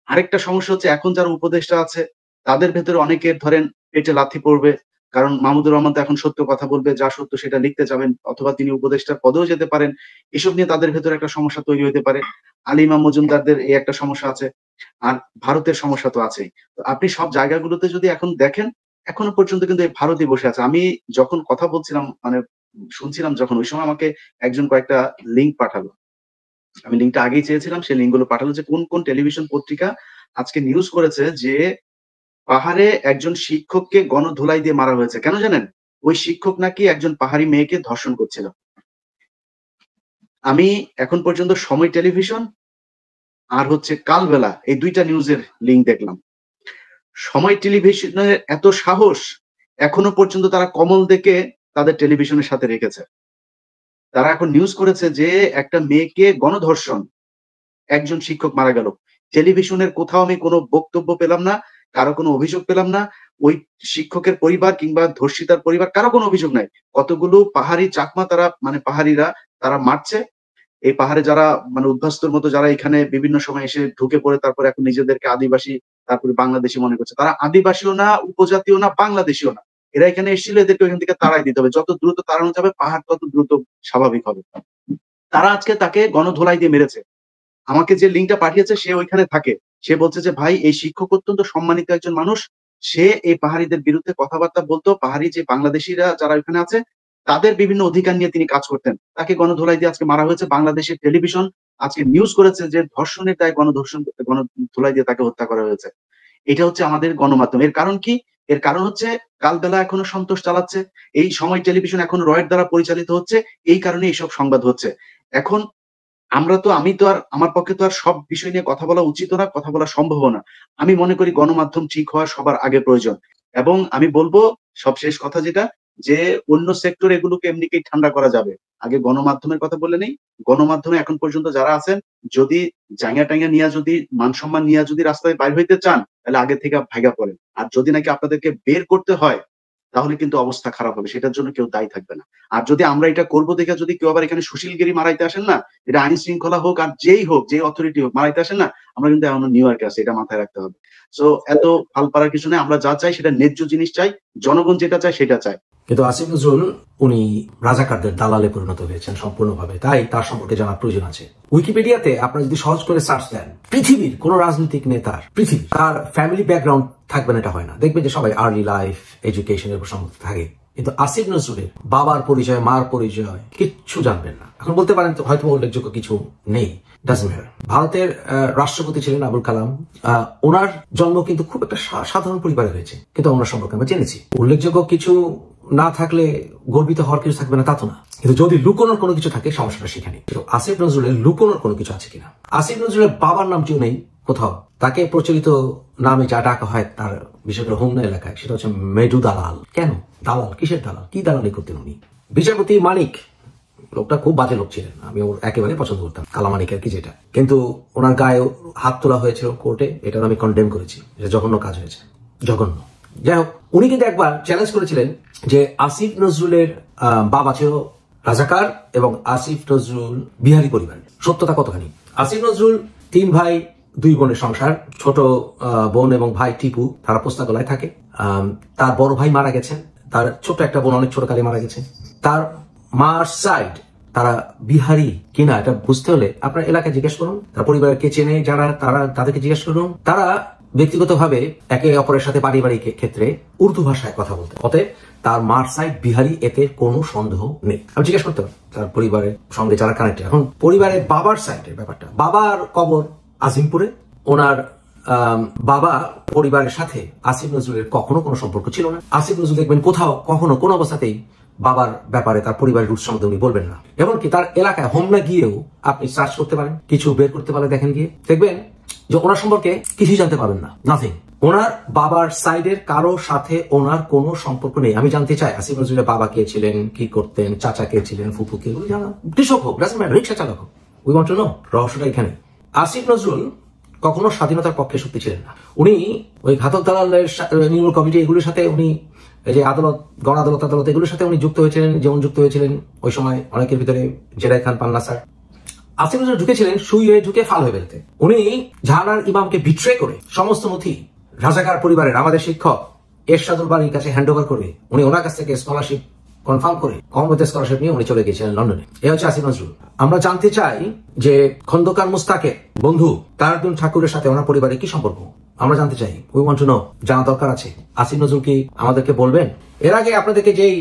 আরেকটা সমস্যা হচ্ছে এখন যারা উপদেষ্টা আছে তাদের ভেতরে অনেকের ধরেন পেটে লাথি পড়বে, কারণ মাহমুদুর রহমান তো এখন সত্য কথা বলবে, যা সত্য সেটা লিখতে যাবেন, অথবা তিনি উপদেষ্টার পদেও যেতে পারেন। এসব নিয়ে তাদের ভেতরে একটা সমস্যা তৈরি হতে পারে। আলিমা মজুমদারদের এই একটা সমস্যা আছে, আর ভারতের সমস্যা তো আছেই। তো আপনি সব জায়গাগুলোতে যদি এখন দেখেন, এখনো পর্যন্ত কিন্তু এই ভারতই বসে আছে। আমি যখন কথা বলছিলাম মানে শুনছিলাম যখন, ওই সময় আমাকে একজন কয়েকটা লিঙ্ক পাঠালো, আমি লিঙ্কটা আগেই চেয়েছিলাম, সেই লিঙ্কগুলো পাঠালো যে কোন কোন টেলিভিশন পত্রিকা আজকে নিউজ করেছে যে পাহাড়ে একজন শিক্ষককে গণধোলাই দিয়ে মারা হয়েছে। কেন জানেন? ওই শিক্ষক নাকি একজন পাহাড়ি মেয়েকে ধর্ষণ করছিল। আমি এখন পর্যন্ত সময় টেলিভিশন আর হচ্ছে কালবেলা এই দুইটা নিউজের লিঙ্ক দেখলাম। সময় টেলিভিশনের এত সাহস, এখনো পর্যন্ত তারা কমল দেখে তাদের টেলিভিশনের সাথে রেখেছে। তারা এখন নিউজ করেছে যে একটা মেয়েকে গণধর্ষণ, একজন শিক্ষক মারা গেল। টেলিভিশনের কোথাও আমি কোনো বক্তব্য পেলাম না, কারো কোনো অভিযোগ পেলাম না। ওই শিক্ষকের পরিবার কিংবা ধর্ষিতার পরিবার কারো কোনো অভিযোগ নাই। কতগুলো পাহাড়ি চাকমা তারা মানে পাহাড়িরা তারা মারছে। এই পাহাড়ে যারা মানে উদ্বাস্তুর মতো যারা এখানে বিভিন্ন সময় এসে ঢুকে পড়ে তারপরে এখন নিজেদেরকে আদিবাসী তারপরে বাংলাদেশী মনে করছে। তারা আদিবাসীও না, উপজাতীয় না, বাংলাদেশীও না। এরা এখানে এসেছিল, এদেরকে ওইখান থেকে তাড়াই দিতে হবে। যত দ্রুত তাড়ানো যাবে পাহাড় তত দ্রুত স্বাভাবিক হবে। তারা আজকে তাকে গণধোলাই দিয়ে মেরেছে। আমাকে যে লিঙ্কটা পাঠিয়েছে সে ওইখানে থাকে। সে বলছে যে ভাই এই শিক্ষক অত্যন্ত সম্মানিত একজন মানুষ। সে এই পাহাড়িদের বিরুদ্ধে কথাবার্তা বলতো। পাহাড়ি যে বাংলাদেশিরা যারা ওইখানে আছে তাদের বিভিন্ন অধিকার নিয়ে তিনি কাজ করতেন। তাকে গণধোলাই দিয়ে আজকে মারা হয়েছে। বাংলাদেশের টেলিভিশন আজকে নিউজ করেছে যে ধর্ষণের দায়ে গণধোলাই দিয়ে তাকে হত্যা করা হয়েছে। এটা হচ্ছে আমাদের গণমাধ্যম। এর কারণ কি? এর কারণ হচ্ছে কালবেলা এখনো সন্তোষ চালাচ্ছে। এই সময় টেলিভিশন এখন রয়ের দ্বারা পরিচালিত হচ্ছে। এই কারণে এইসব সংবাদ হচ্ছে। এখন আমি তো আর আমার পক্ষে তো আর সব বিষয় নিয়ে কথা বলা উচিত না, কথা বলা সম্ভব না। আমি মনে করি গণমাধ্যম ঠিক হওয়া সবার আগে প্রয়োজন। এবং আমি বলবো সবশেষ কথা যেটা, যে অন্য সেক্টর এগুলোকে এমনিকেই ঠান্ডা করা যাবে। আগে গণমাধ্যমের কথা বলে নেই। গণমাধ্যমে এখন পর্যন্ত যারা আছেন যদি জাঙ্গা টাঙ্গা নিয়ে যদি মান সম্মান নিয়ে যদি রাস্তায় বাইর হইতে চান তাহলে আগে থেকে ভাইগা পড়েন। আর যদি নাকি আপনাদেরকে বের করতে হয় তাহলে কিন্তু অবস্থা খারাপ হবে। সেটার জন্য কেউ দায়ী থাকবে না। আর যদি আমরা এটা করবো দেখে যদি কেউ আবার এখানে সুশীলগিরি মারাইতে আসেন না, এটা আইন শৃঙ্খলা হোক আর যেই হোক, যে অথরিটি হোক, মারাইতে আসেন না, আমরা কিন্তু এখনো নিউ ইয়র্কে আছি, এটা মাথায় রাখতে হবে। সো এত ফাল পাড়ার কিছু নেই। আমরা যা চাই সেটা ন্যায্য জিনিস চাই, জনগণ যেটা চায় সেটা চায়। কিন্তু আসিফ নজরুল উনি রাজাকারদের দালালে পরিণত হয়েছেন সম্পূর্ণভাবে, তাই তার সম্পর্কে জানার প্রয়োজন আছে। উইকিপিডিয়াতে আপনারা যদি সহজ করে সার্চ দেন, পৃথিবীর কোন রাজনৈতিক নেতার তার ফ্যামিলি ব্যাকগ্রাউন্ড থাকবে না এটা হয় না। দেখবেন যে সবাই আর্লি লাইফ এডুকেশনের উপর সম্পর্ক থাকে, কিন্তু আসিফ নজরুলের বাবার পরিচয় মার পরিচয় কিচ্ছু জানবেন না। এখন বলতে পারেন হয়তো উল্লেখযোগ্য কিছু নেই, ভারতের রাষ্ট্রপতি ছিলেন আবুল কালাম। ওনার জন্ম কিন্তু খুব একটা সাধারণ পরিবারে হয়েছে, কিন্তু ওনার সম্পর্কে আমরা জেনেছি। উল্লেখযোগ্য কিছু না থাকলে গর্বিত হওয়ার কিছু থাকবে না তা তো না, কিন্তু যদি লুকোনোর কোনো কিছু থাকে সমস্যাটা সেখানে। আসিফ নজরুলের লুকোনোর কোনো কিছু আছে কিনা? আসিফ নজরুলের বাবার নাম কেউ নেই কোথাও। তাকে প্রচলিত নামে যা ডাকা হয় তার বিশেষ করে হোমনা এলাকায় সেটা হচ্ছে মেডু দালাল। কেন দালাল? কিসের দালাল? কি দালালি করতেন উনি? বিচারপতি মানিক লোকটা খুব বাজে লোক ছিলেন, আমি ওর একেবারে পছন্দ করতাম, কালামানিক আর কি যেটা। কিন্তু ওনার গায়ে হাত তোলা হয়েছিল কোর্টে, এটা আমি কন্ডেম করেছি, এটা জঘন্য কাজ হয়েছে, জঘন্য। যাই হোক, উনি কিন্তু একবার চ্যালেঞ্জ করেছিলেন যে আসিফ নজরুলের বাবা ছিল রাজাকার এবং আসিফ নজরুল বিহারি পরিবার। সত্যতা কতখানি? আসিফ নজরুল 3 ভাই 2 বোনের সংসার। ছোট বোন এবং ভাই টিপু তারা পোস্তাগোলায় থাকে। তার বড় ভাই মারা গেছেন, তার ছোট একটা বোন অনেক ছোট কালে মারা গেছে। তার মার সাইড তারা বিহারি কিনা এটা বুঝতে হলে আপনার এলাকায় জিজ্ঞেস করুন, তার পরিবারের কে চেনে যারা তারা তাদেরকে জিজ্ঞেস করুন। তারা ব্যক্তিগতভাবে একে অপরের সাথে পারিবারিক ক্ষেত্রে উর্দু ভাষায় কথা বলতে। অতএব তার মার সাইড বিহারি, এতে কোনো সন্দেহ নেই। আমি জিজ্ঞেস করতে পারি তার পরিবারের সঙ্গে যারা কানেক্টেড। এখন পরিবারের বাবার সাইডের ব্যাপারটা, বাবার কবর আজিমপুরে। ওনার বাবা পরিবারের সাথে আসিফ নজরুলের কখনো কোনো সম্পর্ক ছিল না। আসিফ নজরুল দেখবেন কোথাও কখনো কোনো অবস্থাতেই বাবার ব্যাপারে তার পরিবারের রুট সম্বন্ধে উনি বলবেন না। এমনকি তার এলাকায় হোমনা গিয়েও আপনি সার্চ করতে পারেন, কিছু বের করতে পারেন, দেখেন গিয়ে দেখবেন যে ওনার সম্পর্কে কিছুই জানতে পারবেন না, নাথিং। ওনার বাবার সাইডের কারো সাথে ওনার কোনো সম্পর্ক নেই। আমি জানতে চাই আসিফ নজরুলের বাবা কে ছিলেন, কি করতেন, চাচা কে ছিলেন, ফুফু কে, জানা, কৃষক হোক, রিক্সা চালক হোক, উই ওয়ান্ট টু নো। রহস্যটা এখানে। আসিফ নজরুল কখনো স্বাধীনতার পক্ষে শক্তি ছিলেন না। উনি ওই ঘাতক দালালের নির্মূল কমিটি এগুলোর সাথে উনি এই যে আদালত, গণ আদালত এগুলোর সাথে উনি যুক্ত হয়েছিলেন, যেমন যুক্ত হয়েছিলেন ওই সময় অনেকের ভিতরে জেরাই খান পান্না স্যার। আসিফ নজরুল ঢুকেছিলেন সুই হয়ে ঢুকে ফাল হয়ে বেরোতে। উনি ঝাড়ার ইমামকে বিট্রে করে সমস্ত নথি রাজাকার পরিবারের আমাদের শিক্ষক এরশাদুল বাড়ির কাছে হ্যান্ড ওভার করে উনি ওনার কাছ থেকে স্কলারশিপ কনফার্ম করে কমনওয়েলথ স্কলারশিপ নিয়ে উনি চলে গেছিলেন লন্ডনে। এ হচ্ছে আসিফ নজরুল। আমরা জানতে চাই যে খন্দকার মুস্তাকের বন্ধু তারারুদ্দিন ঠাকুরের সাথে ওনার পরিবারের কি সম্পর্ক, আমরা জানতে চাই। উই ওয়ান্ট টু নো, জানা দরকার আছে। আসিফ নজরুল কি আমাদেরকে বলবেন? এর আগে আপনাদেরকে যেই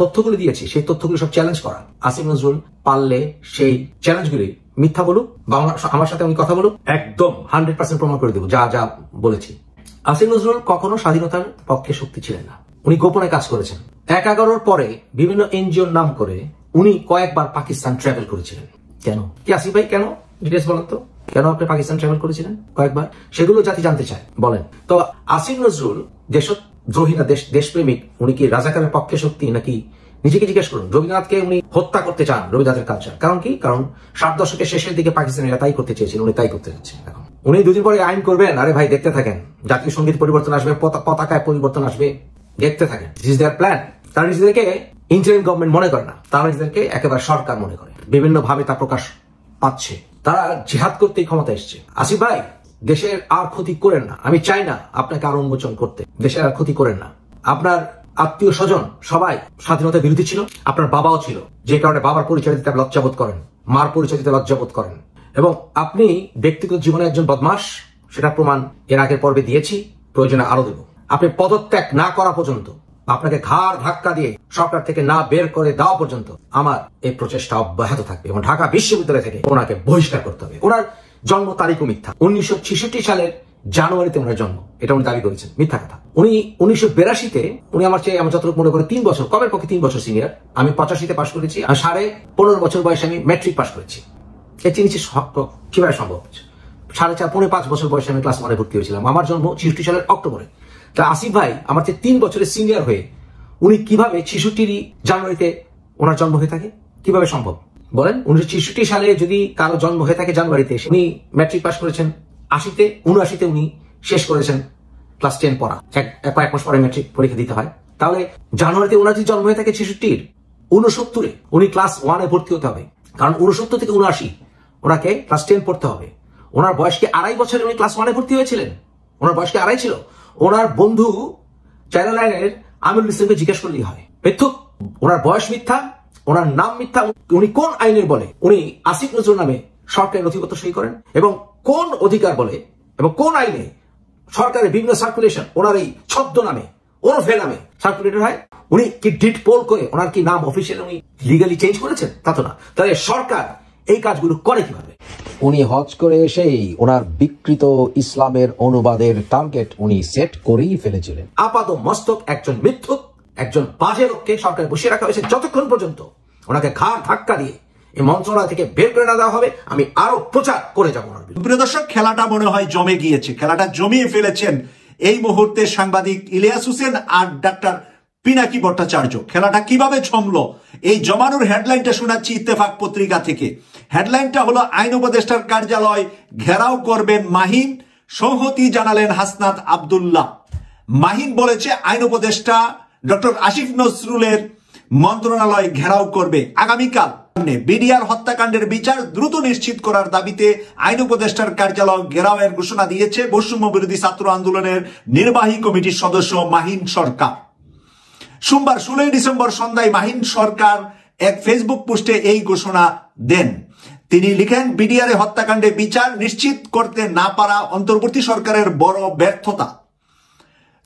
তথ্যগুলি দিয়েছি সেই তথ্যগুলি সব চ্যালেঞ্জ করা। আসিফ নজরুল পারলে সেই চ্যালেঞ্জগুলি মিথ্যা বলুক বা আমার সাথে উনি কথা বলুক, একদম 100% প্রমাণ করে দেবো যা যা বলেছি। আসিফ নজরুল কখনো স্বাধীনতার পক্ষে শক্তি ছিলেন না। উনি গোপনে কাজ করেছেন। 11-11 পরে বিভিন্ন এনজিওর নাম করে উনি কয়েকবার পাকিস্তান ট্রাভেল করেছিলেন। কেন? কি আসিফ ভাই কেন ডিটেলস বলেন তো, কেন আপনি পাকিস্তান ট্রাভেল করেছিলেন কয়েকবার? সেগুলো জাতি জানতে চায়, বলেন তো। আসিফ নজরুল দেশদ্রোহী না দেশপ্রেমিক? উনি কি রাজাকারের পক্ষে শক্তি নাকি নিজেকে জিজ্ঞেস করুন, রবীন্দ্রনাথকে উনি হত্যা করতে চান, রবীন্দ্রনাথের কালচার। কারণ কি? কারণ 60 দশকের শেষের দিকে পাকিস্তানিরা তাই করতে চেয়েছিলেন, উনি তাই করতে চাচ্ছেন। এখন উনি দুদিন পরে আইন করবেন, আরে ভাই দেখতে থাকেন, জাতীয় সঙ্গীত পরিবর্তন আসবে, পতাকায় পরিবর্তন আসবে, দেখতে থাকেন। This is there plan. তারা নিজেদেরকে ইন্টারিম গভর্নমেন্ট মনে করে না, তারা নিজেদেরকে একেবারে সরকার মনে করে, বিভিন্ন ভাবে তা প্রকাশ পাচ্ছে। তারা জিহাদ করতেই ক্ষমতা এসছে। আসিফ ভাই, দেশের আর ক্ষতি করেন না, আমি চাই না আপনাকে আর উন্মোচন করতে। দেশের আর ক্ষতি করেন না। আপনার আত্মীয় স্বজন সবাই স্বাধীনতা বিরোধী ছিল, আপনার বাবাও ছিল, যে কারণে বাবার পরিচয় দিতে লজ্জাবোধ করেন, মার পরিচয় দিতে লজ্জাবোধ করেন, এবং আপনি ব্যক্তিগত জীবনে একজন বদমাশ, সেটা প্রমাণ এর আগের পর্বে দিয়েছি, প্রয়োজনে আরো দেব। আপনি পদত্যাগ না করা পর্যন্ত, আপনাকে ঘাড় ধাক্কা দিয়ে সরকার থেকে না বের করে দেওয়া পর্যন্ত আমার এই প্রচেষ্টা অব্যাহত থাকবে এবং ঢাকা বিশ্ববিদ্যালয় থেকে ওনাকে বহিষ্কার করতে হবে। ওনার জন্ম তারিখও মিথ্যা। 1966 সালের জানুয়ারিতে ওনার জন্ম, এটা উনি দাবি করেছেন, মিথ্যা কথা। উনি 1982-তে, উনি আমার চেয়ে, আমার যতটুকু মনে করে 3 বছর, কমের পক্ষে 3 বছর সিনিয়র। আমি 85-তে পাশ করেছি, আর 15.5 বছর বয়সে আমি ম্যাট্রিক পাশ করেছি। এর জিনিস কিভাবে সম্ভব? 4.5 বছর বয়সে আমি ক্লাস 1-এ ভর্তি হয়েছিলাম। আমার জন্ম 66 সালের অক্টোবরে। তা আসিফ ভাই আমার চেয়ে 3 বছরের সিনিয়র হয়ে উনি কিভাবে 66 জানুয়ারিতে ওনার জন্ম হয়ে থাকে? কিভাবে সম্ভব বলেন? 1966 সালে যদি কারো জন্ম হয়ে থাকে জানুয়ারিতে, উনি ম্যাট্রিক পাস করেছেন 80-তে, 79-তে উনি শেষ করেছেন ক্লাস 10 পড়া, এক মাস পরে ম্যাট্রিক পরীক্ষা দিতে হয়। তাহলে জানুয়ারিতে ওনার যদি জন্ম হয়ে থাকে 66-র, 69-এ উনি ক্লাস 1-এ ভর্তি হতে হবে, কারণ 69 থেকে 79 ওনাকে ক্লাস 10 পড়তে হবে। ওনার বয়স কি 2.5 বছরে উনি ক্লাস 1-এ ভর্তি হয়েছিলেন? ওনার বয়স কি 2.5 ছিল? ওনার বন্ধু চাইনা লাইনের আমিরুল ইসলামকে জিজ্ঞেস করলেই হয়। মিথ্যুক, ওনার বয়স মিথ্যা, ওনার নাম মিথ্যা। উনি কোন আইনের বলে উনি আসিফ নজরুল নামে সরকারি নথিপত্র সই করেন, এবং কোন অধিকার বলে এবং কোন আইনে সরকারের বিভিন্ন সার্কুলেশন ওনার এই ছদ্ম নামে, ওরফে নামে সার্কুলেটেড হয়? উনি কি ডিট পোল করে ওনার কি নাম অফিসিয়ালি উনি লিগালি চেঞ্জ করেছেন? তা তো না। তাহলে সরকার এই কাজগুলো করে কিভাবে? উনি হজ করে এসেই ওনার বিকৃত ইসলামের অনুবাদের টার্গেট উনি সেট করেই ফেলেছিলেন। আপাত মস্তক একজন মিথ্যুক, একজন বাজে লোককে সরকারে বসিয়ে রাখা হয়েছে। যতক্ষণ পর্যন্ত ওনাকে ঘাড় ধাক্কা দিয়ে এই মন্ত্রণালয় থেকে বের করে না দেওয়া হবে, আমি আরো প্রচার করে যাবো। প্রিয় দর্শক, খেলাটা মনে হয় জমে গিয়েছে, খেলাটা জমিয়ে ফেলেছেন এই মুহূর্তে সাংবাদিক ইলিয়াস হোসেন আর ডাক্তার পিনাকি ভট্টাচার্য। খেলাটা কিভাবে জমলো, এই জমানোর হেডলাইনটা শোনাচ্ছি ইত্তেফাক পত্রিকা থেকে। হেডলাইনটা হলো, আইন উপদেষ্টার কার্যালয় ঘেরাও করবেন মাহিন, সংহতি জানালেন হাসনাত আব্দুল্লাহ। মাহিন বলেছে আইন উপদেষ্টা ডক্টর আসিফ নজরুলের মন্ত্রণালয় ঘেরাও করবে আগামীকাল। বিডিআর হত্যাকাণ্ডের বিচার দ্রুত নিশ্চিত করার দাবিতে আইন উপদেষ্টার কার্যালয় ঘেরাওয়ের ঘোষণা দিয়েছে বৈষম্য বিরোধী ছাত্র আন্দোলনের নির্বাহী কমিটির সদস্য মাহিন সরকার। সোমবার 16 ডিসেম্বর সন্ধ্যায় মাহিন সরকার এক ফেসবুক পোস্টে এই ঘোষণা দেন। তিনি লিখেন, বিডিআর হত্যাকাণ্ডে বিচার নিশ্চিত করতে না পারা অন্তর্বর্তী সরকারের বড় ব্যর্থতা।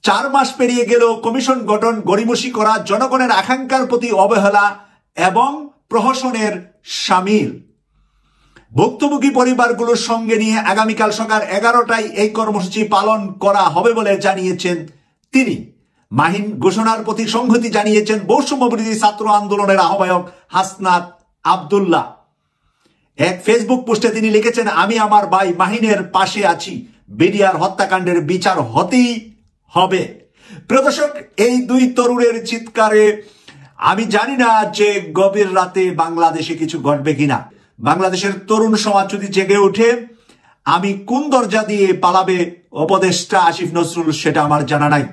4 মাস পেরিয়ে গেলেও কমিশন গঠন গড়িমসি করা জনগণের আকাঙ্ক্ষার প্রতি অবহেলা এবং প্রহসনের শামিল। ভুক্তভোগী পরিবারগুলোর সঙ্গে নিয়ে আগামীকাল সকাল 11টায় এই কর্মসূচি পালন করা হবে বলে জানিয়েছেন তিনি। মাহিন ঘোষণার প্রতি সংহতি জানিয়েছেন বৈষম্য বিরোধী ছাত্র আন্দোলনের আহ্বায়ক হাসনাত আব্দুল্লাহ। এক ফেসবুক পোস্টে তিনি লিখেছেন, আমি আমার ভাই মাহিনের পাশে আছি, বিডিআর হত্যাকাণ্ডের বিচার হতেই হবে। প্রিয় দর্শক, এই দুই তরুণের চিৎকারে আমি জানি না যে গভীর রাতে বাংলাদেশে কিছু ঘটবে কিনা। বাংলাদেশের তরুণ সমাজ যদি জেগে ওঠে, আমি কোন দরজা দিয়ে পালাবে উপদেষ্টা আসিফ নজরুল সেটা আমার জানা নাই।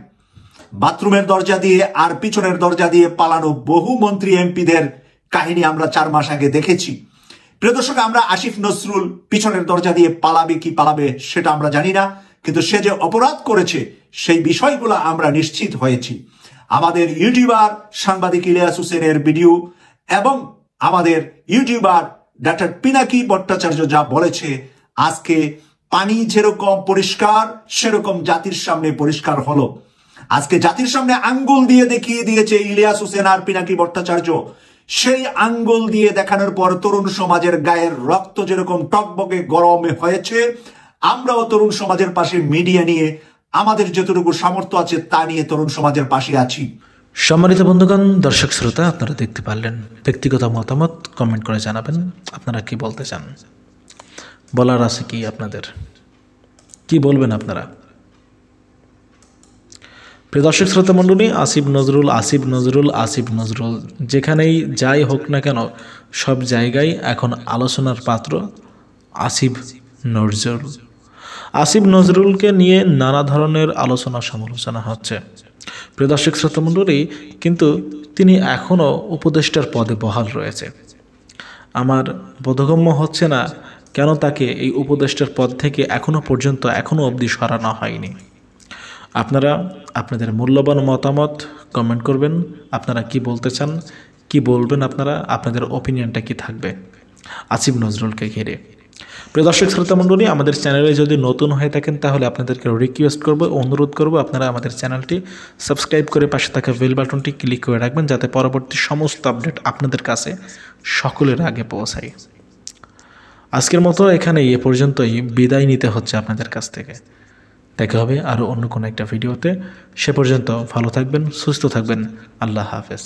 বাথরুমের দরজা দিয়ে আর পিছনের দরজা দিয়ে পালানো বহু মন্ত্রী এমপিদের কাহিনী আমরা 4 মাস আগে দেখেছি। প্রিয় দর্শক, আমরা আসিফ নজরুল পিছনের দরজা দিয়ে পালাবে কি পালাবে সেটা আমরা জানি না, কিন্তু সে যে অপরাধ করেছে সেই বিষয়গুলো আমরা নিশ্চিত হয়েছি। আমাদের ইউটিউবার সাংবাদিক ইলিয়াস হোসেনের ভিডিও এবং আমাদের ইউটিউবার ডাক্তার পিনাকি ভট্টাচার্য যা বলেছে, আজকে পানি যেরকম পরিষ্কার সেরকম জাতির সামনে পরিষ্কার হলো। আজকে জাতির সামনে আঙ্গুল দিয়ে দেখিয়ে দিয়েছে ইলিয়াস হোসেন আর পিনাকি ভট্টাচার্য। সেই আঙ্গুল দিয়ে দেখানোর পর তরুণ সমাজের গায়ের রক্ত যেরকম টকবকে গরম হয়েছে, আমরাও তরুণ সমাজের পাশে মিডিয়া নিয়ে আমাদের যতটুকু সামর্থ্য আছে তা নিয়ে তরুণ সমাজের পাশে আছি। সম্মানিত বন্ধুগণ, দর্শক শ্রোতা, আপনারা দেখতে পারলেন। ব্যক্তিগত মতামত কমেন্ট করে জানাবেন, আপনারা কি বলতে চান, বলার আছে কি আপনাদের, কি বলবেন আপনারা। প্রিয় দর্শক শ্রোতা মণ্ডলী, আসিফ নজরুল যেখানেই যাই হোক না কেন সব জায়গায় এখন আলোচনার পাত্র আসিফ নজরুলকে নিয়ে নানা ধরনের আলোচনা সমালোচনা হচ্ছে। প্রিয় দর্শক শ্রোতা মণ্ডলী, কিন্তু তিনি এখনও উপদেষ্টার পদে বহাল রয়েছে। আমার বোধগম্য হচ্ছে না কেন তাকে এই উপদেষ্টার পদ থেকে এখনো অবধি সরানো হয়নি। আপনারা আপনাদের মূল্যবান মতামত কমেন্ট করবেন। আপনারা কি বলতে চান, কি বলবেন, আপনাদের ওপিনিয়নটা কি থাকবে আসিফ নজরুলকে ঘিরে। প্রিয় দর্শক শ্রোতা মণ্ডলী, আমাদের চ্যানেলে যদি নতুন হয়ে থাকেন তাহলে আপনাদেরকে অনুরোধ করব আপনারা আমাদের চ্যানেলটি সাবস্ক্রাইব করে পাশে থাকা বেল বাটনটি ক্লিক করে রাখবেন, যাতে পরবর্তী সমস্ত আপডেট আপনাদের কাছে সকলের আগে পৌঁছায়। আজকের মতো এখানেই এ পর্যন্তই বিদায় নিতে হচ্ছে আপনাদের কাছ থেকে। দেখা হবে আরও অন্য কোনো একটা ভিডিওতে। সে পর্যন্ত ভালো থাকবেন, সুস্থ থাকবেন। আল্লাহ হাফেজ।